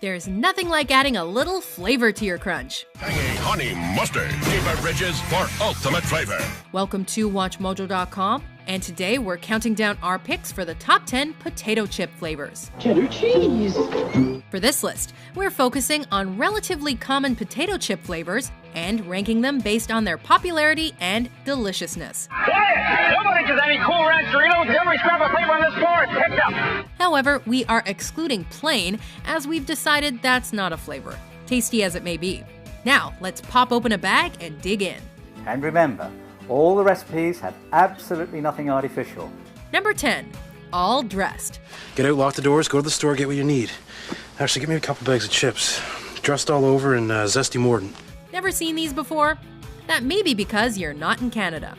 There's nothing like adding a little flavor to your crunch. Tangy honey mustard. Deeper ridges for ultimate flavor. Welcome to WatchMojo.com, and today we're counting down our picks for the top 10 potato chip flavors. Cheddar cheese. For this list, we're focusing on relatively common potato chip flavors and ranking them based on their popularity and deliciousness. Quiet! Nobody gets any Cool Ranch Doritos. Every scrap of flavor on this floor is picked up. However, we are excluding plain, as we've decided that's not a flavor, tasty as it may be. Now, let's pop open a bag and dig in. And remember, all the recipes have absolutely nothing artificial. Number 10, all dressed. Get out, lock the doors, go to the store, get what you need. Actually, get me a couple bags of chips. Dressed all over in zesty mordant. Never seen these before? That may be because you're not in Canada.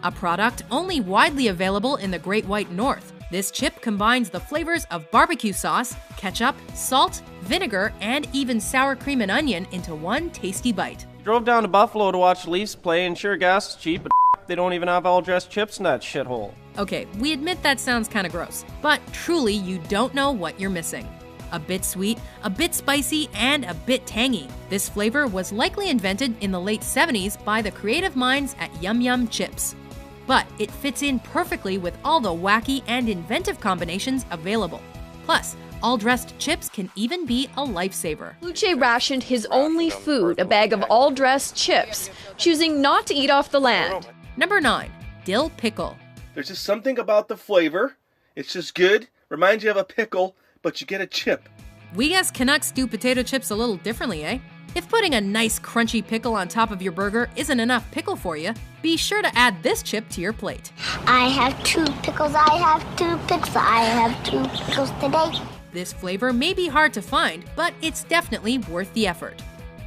A product only widely available in the Great White North. This chip combines the flavors of barbecue sauce, ketchup, salt, vinegar, and even sour cream and onion into one tasty bite. Drove down to Buffalo to watch the Leafs play, and sure, gas is cheap, but they don't even have all-dressed chips in that shithole. Okay, we admit that sounds kinda gross, but truly you don't know what you're missing. A bit sweet, a bit spicy, and a bit tangy. This flavor was likely invented in the late 70s by the creative minds at Yum Yum Chips. But it fits in perfectly with all the wacky and inventive combinations available. Plus, all-dressed chips can even be a lifesaver. Luce rationed his only food, a bag of all-dressed chips, choosing not to eat off the land. Number 9, dill pickle. There's just something about the flavor. It's just good. Reminds you of a pickle, but you get a chip. We guess Canucks do potato chips a little differently, eh? If putting a nice crunchy pickle on top of your burger isn't enough pickle for you, be sure to add this chip to your plate. I have 2 pickles, I have 2 pickles, I have 2 pickles today. This flavor may be hard to find, but it's definitely worth the effort.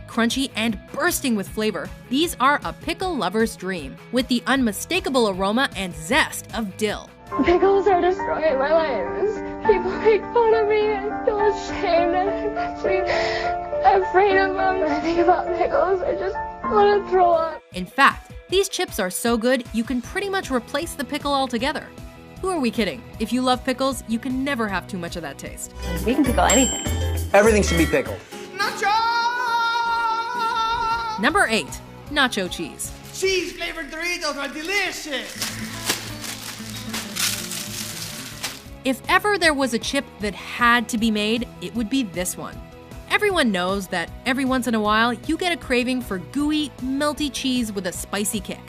Crunchy and bursting with flavor, these are a pickle lover's dream, with the unmistakable aroma and zest of dill. Pickles are destroying my life. People make fun of me. I feel ashamed and actually afraid of them. When I think about pickles, I just want to throw up. In fact, these chips are so good, you can pretty much replace the pickle altogether. Who are we kidding? If you love pickles, you can never have too much of that taste. We can pickle anything. Everything should be pickled. Nacho! Number 8, nacho cheese. Cheese-flavored Doritos are delicious! If ever there was a chip that had to be made, it would be this one. Everyone knows that every once in a while, you get a craving for gooey, melty cheese with a spicy kick.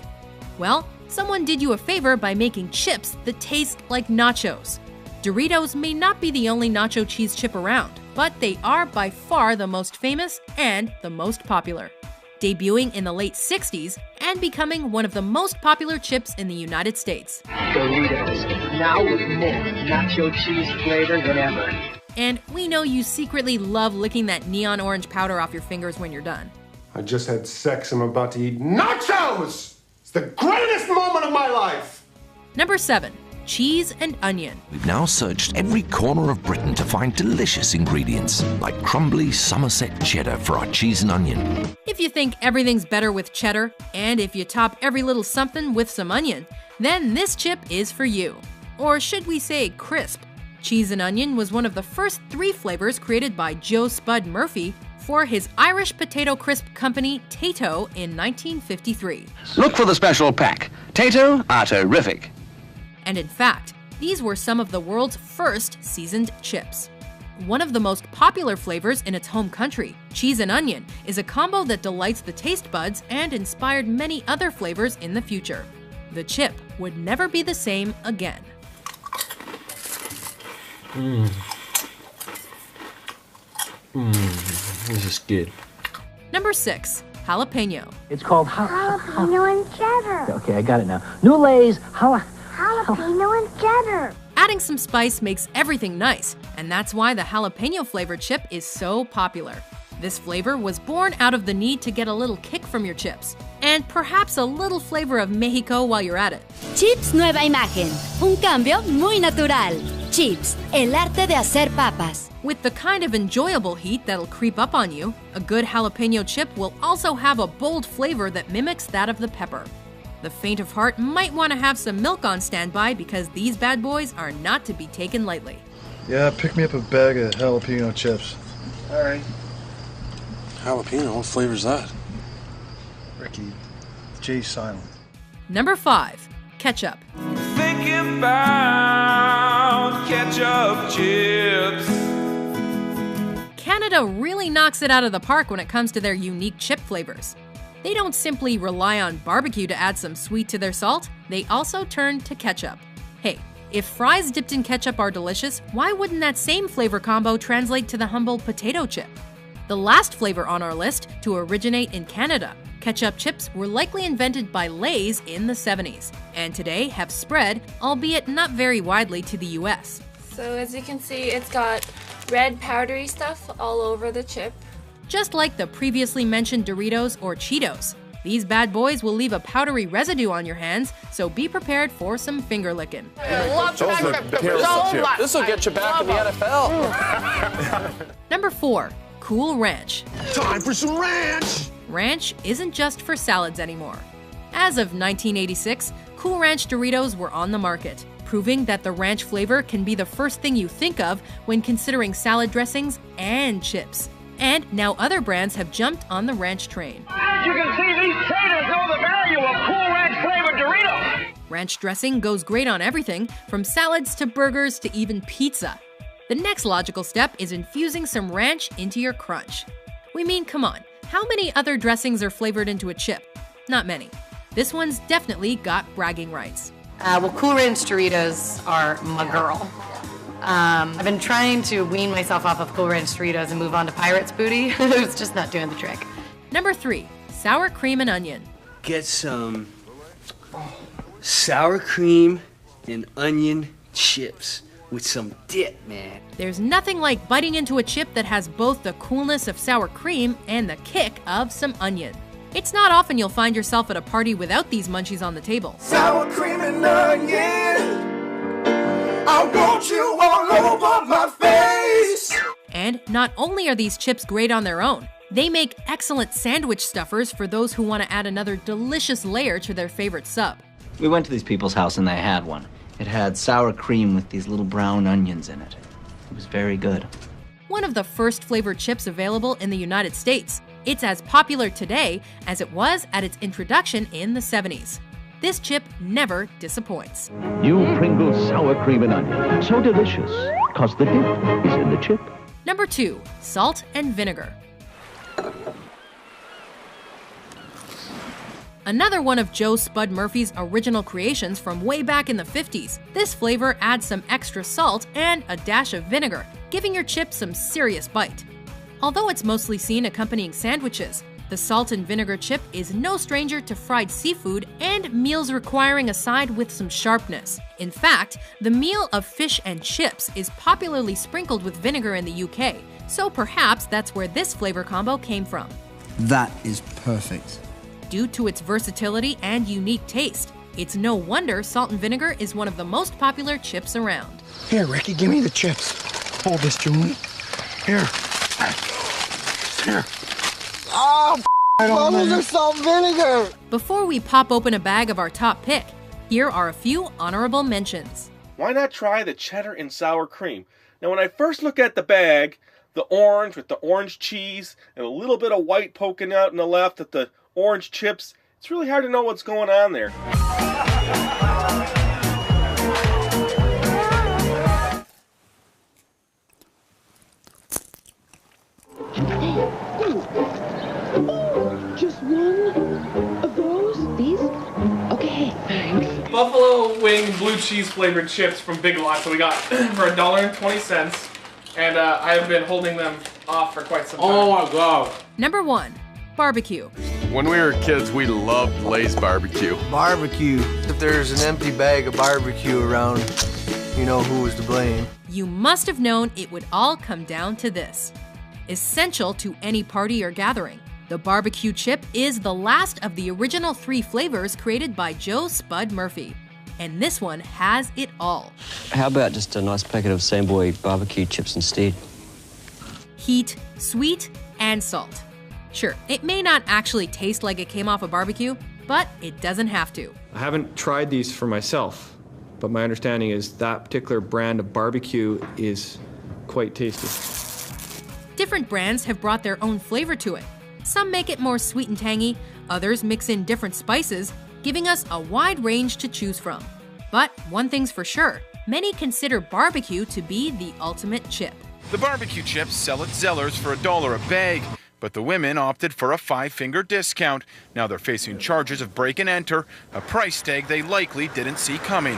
Well, someone did you a favor by making chips that taste like nachos. Doritos may not be the only nacho cheese chip around, but they are by far the most famous and the most popular. Debuting in the late 60s and becoming one of the most popular chips in the United States. Doritos, now with more nacho cheese flavor than ever. And we know you secretly love licking that neon orange powder off your fingers when you're done. I just had sex and I'm about to eat nachos! It's the greatest moment of my life! Number 7, cheese and onion. We've now searched every corner of Britain to find delicious ingredients, like crumbly Somerset cheddar for our cheese and onion. If you think everything's better with cheddar, and if you top every little something with some onion, then this chip is for you. Or should we say crisp? Cheese and onion was one of the first 3 flavors created by Joe Spud Murphy for his Irish potato crisp company Tayto in 1953. Look for the special pack. Tayto are terrific. And in fact, these were some of the world's first seasoned chips. One of the most popular flavors in its home country, cheese and onion, is a combo that delights the taste buds and inspired many other flavors in the future. The chip would never be the same again. This is good. Number 6, jalapeno. It's called jalapeno and cheddar. Okay, I got it now. New Lay's jalapeno and cheddar. Adding some spice makes everything nice, and that's why the jalapeno flavored chip is so popular. This flavor was born out of the need to get a little kick from your chips, and perhaps a little flavor of Mexico while you're at it. Chips Nueva Imagen, un cambio muy natural. Chips, el arte de hacer papas. With the kind of enjoyable heat that'll creep up on you, a good jalapeno chip will also have a bold flavor that mimics that of the pepper. The faint of heart might want to have some milk on standby because these bad boys are not to be taken lightly. Yeah, pick me up a bag of jalapeno chips. All right. Jalapeno, what flavor's that? Ricky, Jay's silent. Number 5, ketchup. Thinking about ketchup chips. Canada really knocks it out of the park when it comes to their unique chip flavors. They don't simply rely on barbecue to add some sweet to their salt, they also turn to ketchup. Hey, if fries dipped in ketchup are delicious, why wouldn't that same flavor combo translate to the humble potato chip? The last flavor on our list to originate in Canada, ketchup chips were likely invented by Lay's in the 70s, and today have spread, albeit not very widely, to the US. So as you can see, it's got red powdery stuff all over the chip. Just like the previously mentioned Doritos or Cheetos, these bad boys will leave a powdery residue on your hands, so be prepared for some finger licking. This will get you back in the NFL. Number 4, Cool Ranch. Time for some ranch! Ranch isn't just for salads anymore. As of 1986, Cool Ranch Doritos were on the market, proving that the ranch flavor can be the first thing you think of when considering salad dressings and chips. And now other brands have jumped on the ranch train. As you can see, these traders know the value of Cool Ranch flavored Doritos. Ranch dressing goes great on everything, from salads to burgers to even pizza. The next logical step is infusing some ranch into your crunch. We mean, come on, how many other dressings are flavored into a chip? Not many. This one's definitely got bragging rights. Well, Cool Ranch Doritos are my girl. I've been trying to wean myself off of Cool Ranch Doritos and move on to Pirate's Booty. It's just not doing the trick. Number 3, sour cream and onion. Get some sour cream and onion chips with some dip, man. There's nothing like biting into a chip that has both the coolness of sour cream and the kick of some onion. It's not often you'll find yourself at a party without these munchies on the table. Sour cream and onion. I want you all over my face. And not only are these chips great on their own, they make excellent sandwich stuffers for those who want to add another delicious layer to their favorite sub. We went to these people's house and they had one. It had sour cream with these little brown onions in it. It was very good. One of the first flavored chips available in the United States. It's as popular today as it was at its introduction in the 70s. This chip never disappoints. New Pringles sour cream and onion. So delicious, cause the dip is in the chip. Number 2, salt and vinegar. Another one of Joe Spud Murphy's original creations from way back in the 50s. This flavor adds some extra salt and a dash of vinegar, giving your chip some serious bite. Although it's mostly seen accompanying sandwiches, the salt and vinegar chip is no stranger to fried seafood and meals requiring a side with some sharpness. In fact, the meal of fish and chips is popularly sprinkled with vinegar in the UK, so perhaps that's where this flavor combo came from. That is perfect. Due to its versatility and unique taste, it's no wonder salt and vinegar is one of the most popular chips around. Here, Ricky, give me the chips. Hold this, Julie. Here. Here. Oh, bubbles of salt and vinegar. Before we pop open a bag of our top pick, here are a few honorable mentions. Why not try the cheddar and sour cream? Now, when I first look at the bag, the orange with the orange cheese and a little bit of white poking out in the left at the orange chips, it's really hard to know what's going on there. Just one of those? These? Okay, thanks. Buffalo wing blue cheese flavored chips from Big Lots that we got for $1.20. And I have been holding them off for quite some time. Oh my God. Number 1, barbecue. When we were kids, we loved Lay's barbecue. Barbecue. If there's an empty bag of barbecue around, you know who was to blame. You must have known it would all come down to this. Essential to any party or gathering, the barbecue chip is the last of the original 3 flavors created by Joe Spud Murphy. And this one has it all. How about just a nice packet of Samboy barbecue chips instead? Heat, sweet, and salt. Sure, it may not actually taste like it came off a barbecue, but it doesn't have to. I haven't tried these for myself, but my understanding is that particular brand of barbecue is quite tasty. Different brands have brought their own flavor to it. Some make it more sweet and tangy, others mix in different spices, giving us a wide range to choose from. But one thing's for sure, many consider barbecue to be the ultimate chip. The barbecue chips sell at Zeller's for $1 a bag, but the women opted for a 5-finger discount. Now they're facing charges of break and enter, a price tag they likely didn't see coming.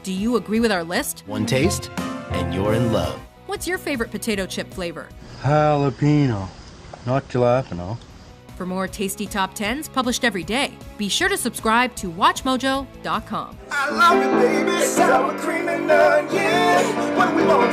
Do you agree with our list? One taste, and you're in love. What's your favorite potato chip flavor? Jalapeno, not jalapeno. For more tasty top 10s published every day, be sure to subscribe to WatchMojo.com. I love it, baby. Sour cream and onion. What do we want?